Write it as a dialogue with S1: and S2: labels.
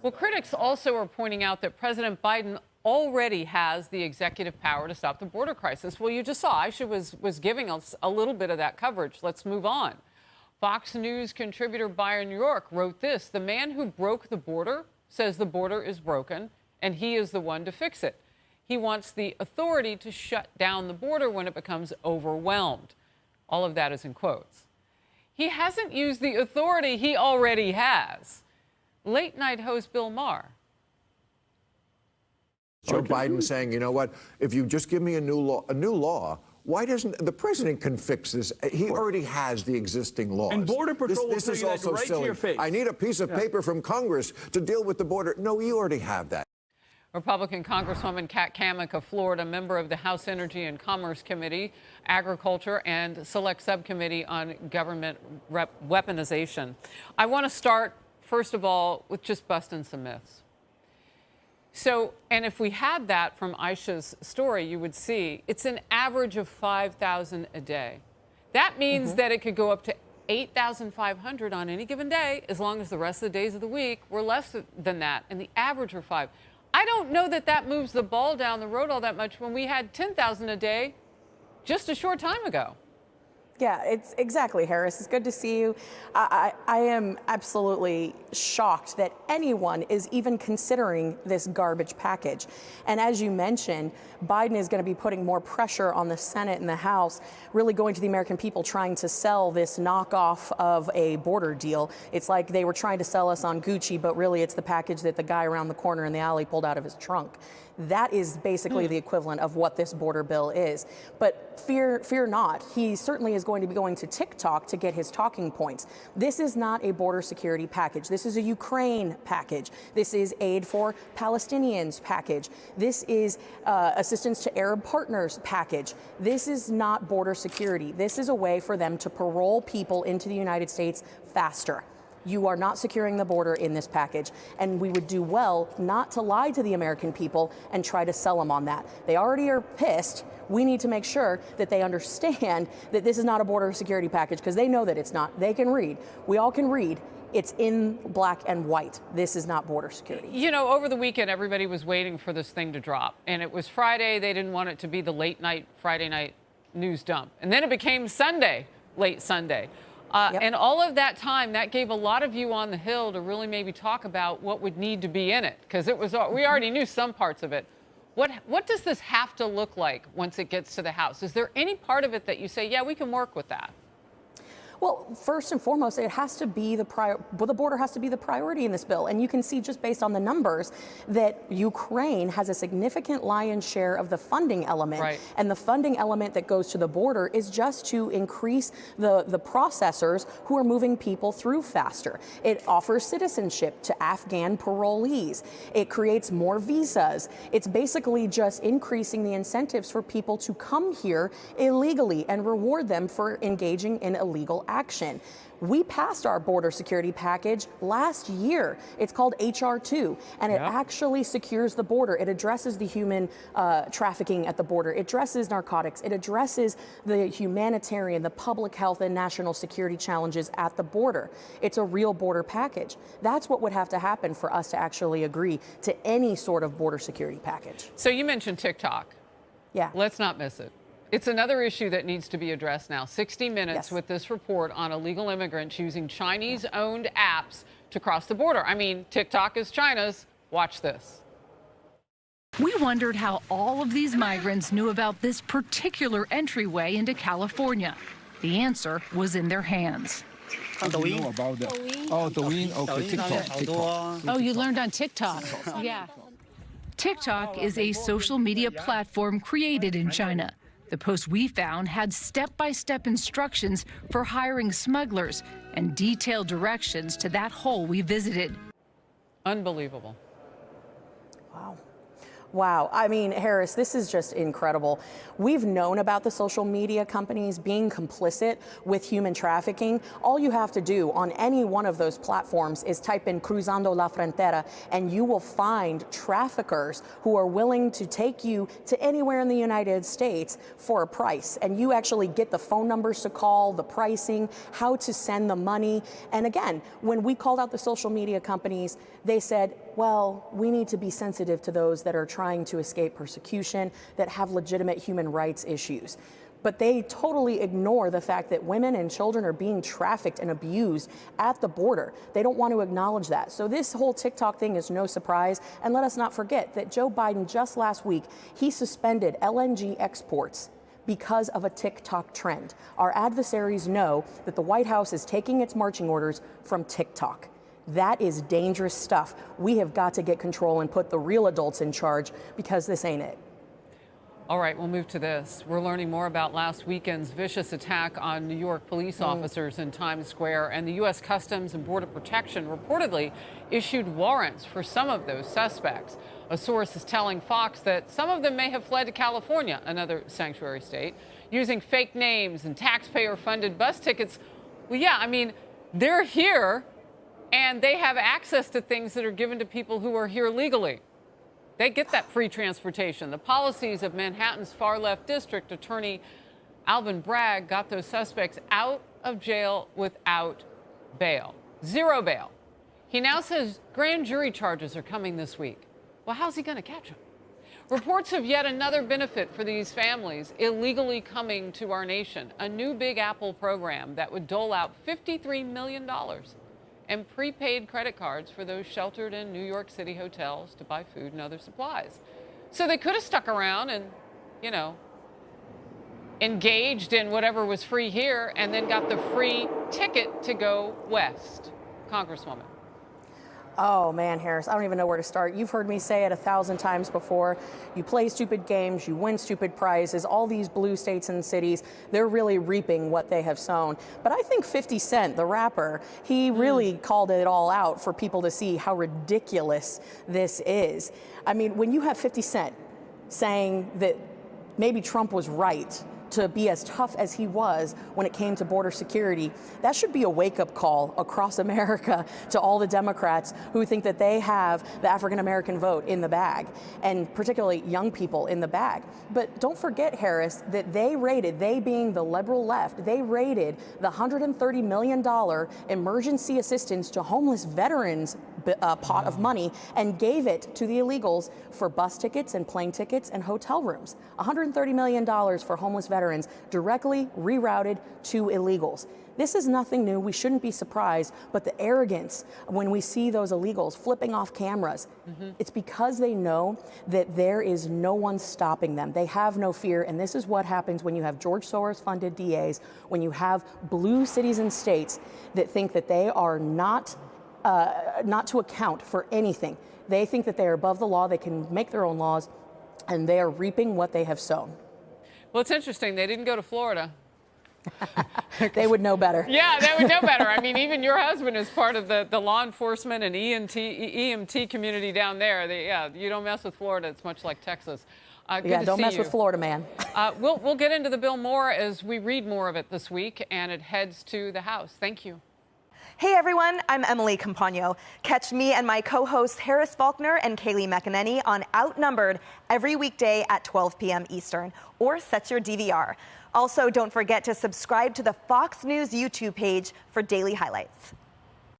S1: Well, critics also are pointing out that President Biden already has the executive power to stop the border crisis. Well, you just saw Aisha was giving us a little bit of that coverage. Let's move on. Fox News contributor Byron York wrote this: the man who broke the border says the border is broken and he is the one to fix it. He wants the authority to shut down the border when it becomes overwhelmed. All of that is in quotes. He hasn't used the authority he already has. Late night host Bill Maher.
S2: Joe Biden saying, you know what, if you just give me a new law, why doesn't the president can fix this? He already has the existing laws.
S3: And Border Patrol
S2: this
S3: will
S2: is
S3: tell you
S2: also
S3: that right
S2: silly.
S3: to your face.
S2: I need a piece of paper from Congress to deal with the border. No, you already have that.
S1: Republican Congresswoman Cathy Miller of Florida, member of the House Energy and Commerce Committee, Agriculture, and Select Subcommittee on Government Weaponization. I want to start, first of all, with just busting some myths. So, and if we had that from Aisha's story, you would see it's an average of 5,000 a day. That means that it could go up to 8,500 on any given day, as long as the rest of the days of the week were less than that, and the average are 5. I don't know that that moves the ball down the road all that much when we had 10,000 a day just a short time ago.
S4: Yeah, it's exactly, Harris. It's good to see you. I am absolutely shocked that anyone is even considering this garbage package. And as you mentioned, Biden is going to be putting more pressure on the Senate and the House, really going to the American people, trying to sell this knockoff of a border deal. It's like they were trying to sell us on Gucci, but really it's the package that the guy around the corner in the alley pulled out of his trunk. That is basically the equivalent of what this border bill is. But fear not, he certainly is going to be going to TikTok to get his talking points. This is not a border security package. This is a Ukraine package. This is aid for Palestinians package. This is assistance to Arab partners package. This is not border security. This is a way for them to parole people into the United States faster. You are not securing the border in this package, and we would do well not to lie to the American people and try to sell them on that. They already are pissed. We need to make sure that they understand that this is not a border security package, because they know that it's not. They can read. We all can read. It's in black and white. This is not border security.
S1: You know, over the weekend, everybody was waiting for this thing to drop, and it was Friday. They didn't want it to be the late night, Friday night news dump. And then it became Sunday, late Sunday. And all of that time, that gave a lot of you on the Hill to really maybe talk about what would need to be in it, because it was we already knew some parts of it. What does this have to look like once it gets to the House? Is there any part of it that you say, yeah, we can work with that?
S4: Well, first and foremost, it has to be the border has to be the priority in this bill. And you can see just based on the numbers that Ukraine has a significant lion's share of the funding element.
S1: Right.
S4: And the funding element that goes to the border is just to increase the processors who are moving people through faster. It offers citizenship to Afghan parolees. It creates more visas. It's basically just increasing the incentives for people to come here illegally and reward them for engaging in illegal action. We passed our border security package last year. It's called H.R. 2, and it actually secures the border. It addresses the human trafficking at the border. It addresses narcotics. It addresses the humanitarian, the public health, and national security challenges at the border. It's a real border package. That's what would have to happen for us to actually agree to any sort of border security package.
S1: So you mentioned TikTok.
S4: Yeah.
S1: Let's not miss it. It's another issue that needs to be addressed now. 60 Minutes with this report on illegal immigrants using Chinese-owned apps to cross the border. I mean, TikTok is China's. Watch this.
S5: We wondered how all of these migrants knew about this particular entryway into California. The answer was in their hands.
S6: How do you know about that? Oh, Douyin, okay, TikTok.
S5: Oh, you learned on TikTok. Yeah. TikTok is a social media platform created in China. The post we found had step-by-step instructions for hiring smugglers and detailed directions to that hole we visited.
S1: Unbelievable.
S4: Wow. Wow. I mean, Harris, this is just incredible. We've known about the social media companies being complicit with human trafficking. All you have to do on any one of those platforms is type in Cruzando la Frontera, and you will find traffickers who are willing to take you to anywhere in the United States for a price. And you actually get the phone numbers to call, the pricing, how to send the money. And again, when we called out the social media companies, they said, well, we need to be sensitive to those that are trying to escape persecution, that have legitimate human rights issues. But they totally ignore the fact that women and children are being trafficked and abused at the border. They don't want to acknowledge that. So this whole TikTok thing is no surprise. And let us not forget that Joe Biden just last week, he suspended LNG exports because of a TikTok trend. Our adversaries know that the White House is taking its marching orders from TikTok. That is dangerous stuff. We have got to get control and put the real adults in charge, because this ain't it.
S1: All right, we'll move to this. We're learning more about last weekend's vicious attack on New York police officers in Times Square, and the U.S. Customs and Border Protection reportedly issued warrants for some of those suspects. A source is telling Fox that some of them may have fled to California, another sanctuary state, using fake names and taxpayer-funded bus tickets. Well, yeah, I mean, they're here, and they have access to things that are given to people who are here legally. They get that free transportation. The policies of Manhattan's far-left district attorney Alvin Bragg got those suspects out of jail without bail. Zero bail. He now says grand jury charges are coming this week. Well, how's he going to catch them? Reports of yet another benefit for these families illegally coming to our nation, a new Big Apple program that would dole out $53 million and prepaid credit cards for those sheltered in New York City hotels to buy food and other supplies. So they could have stuck around and, you know, engaged in whatever was free here and then got the free ticket to go west. Congresswoman.
S4: Oh man, Harris, I don't even know where to start. You've heard me say it 1,000 times before. You play stupid games, you win stupid prizes. All these blue states and cities, they're really reaping what they have sown. But I think 50 Cent, the rapper, he really called it all out for people to see how ridiculous this is. I mean, when you have 50 Cent saying that maybe Trump was right to be as tough as he was when it came to border security, that should be a wake-up call across America to all the Democrats who think that they have the African-American vote in the bag, and particularly young people in the bag. But don't forget, Harris, that they being the liberal left, they raided the $130 million emergency assistance to homeless veterans pot of money and gave it to the illegals for bus tickets and plane tickets and hotel rooms. $130 million for homeless veterans directly rerouted to illegals. This is nothing new. We shouldn't be surprised. But the arrogance when we see those illegals flipping off cameras, it's because they know that there is no one stopping them. They have no fear. And this is what happens when you have George Soros-funded DAs, when you have blue cities and states that think that they are not to account for anything. They think that they are above the law, they can make their own laws, and they are reaping what they have sown.
S1: Well, it's interesting. They didn't go to Florida.
S4: They would know better.
S1: Yeah, they would know better. I mean, even your husband is part of the law enforcement and EMT community down there. You don't mess with Florida. It's much like Texas.
S4: Yeah, don't mess with Florida, man.
S1: We'll get into the bill more as we read more of it this week, and it heads to the House. Thank you.
S3: Hey everyone, I'm Emily Campagno. Catch me and my co-hosts Harris Faulkner and Kaylee McEnany on Outnumbered every weekday at 12 p.m. Eastern, or set your DVR. Also, don't forget to subscribe to the Fox News YouTube page for daily highlights.